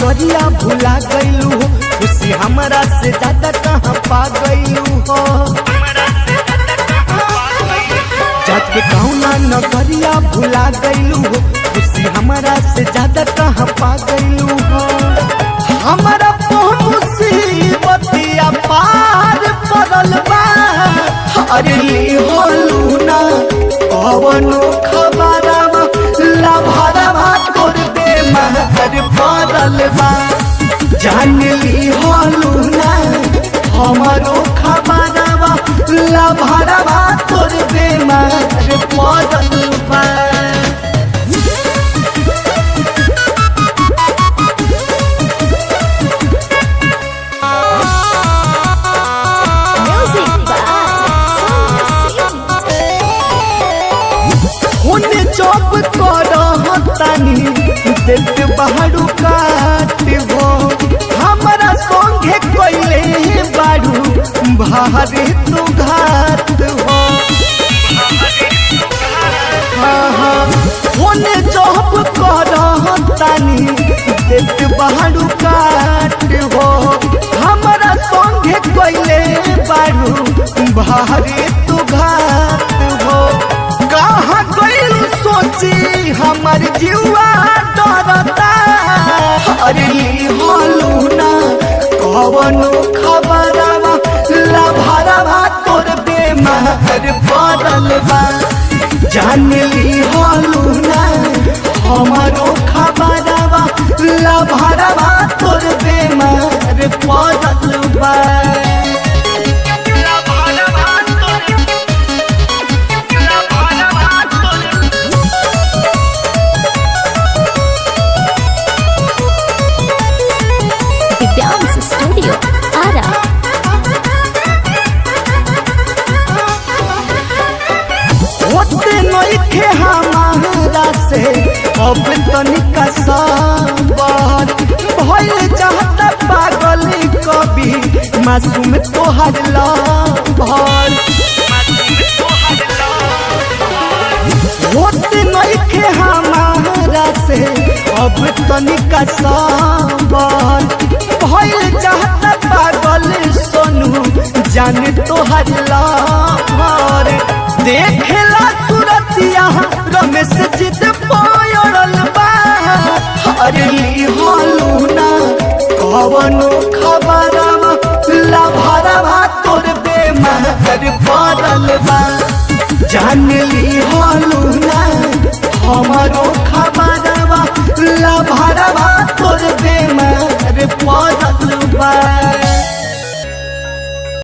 नगरिया भुला गईलू हो, खुशी हमरा से ज्यादा कहाँ पा गईलू हो। जाके कौना नगरिया भुला गईलू हो, खुशी हमरा से ज्यादा कहाँ पा गईलू हो। हमारा मुसीबतिया पार पड़ल बा, अरे होलू ना कवनो खबरवा लभरवा तोर दे महर पड़ल बा। जान ली होलू ना हमारो खबरवा लभरवा तोर दे महर पड़ल बा। चौप करतानी देख बाड़ू काट हो, हमारा संगे कोइले बाड़ू भारे तू घाट हो। चौप करतानी देख बाड़ू काट हो, हमारा संगे कोइले बाड़ू भारे तू घाट हो। कहाँ गईलू सोची हमार जीवा डरता, अरे होलू ना कवनो खबरवा लभरवा तोर बेमार पड़ल बा। जान ली होलू ना हमारो खबरवा लभरवा तोर बेमार पड़ल बा। स्टूडियो आरा होते नइखे हमारा से अब तनिका सबर भइल चाहता पागल कभी मासूम तोहर लभर। होते नइखे हमारा से अब तनिका सबर भइल चाहता पागल सोनू जान तोहर लभर। देखेला सूरतिया रमेश जिद पड़ल बा, अरे होलू ना कवनो खबरवा लभरवा तोर बेमार पड़ल बा। जान ली होलू ना हमारो खबरवा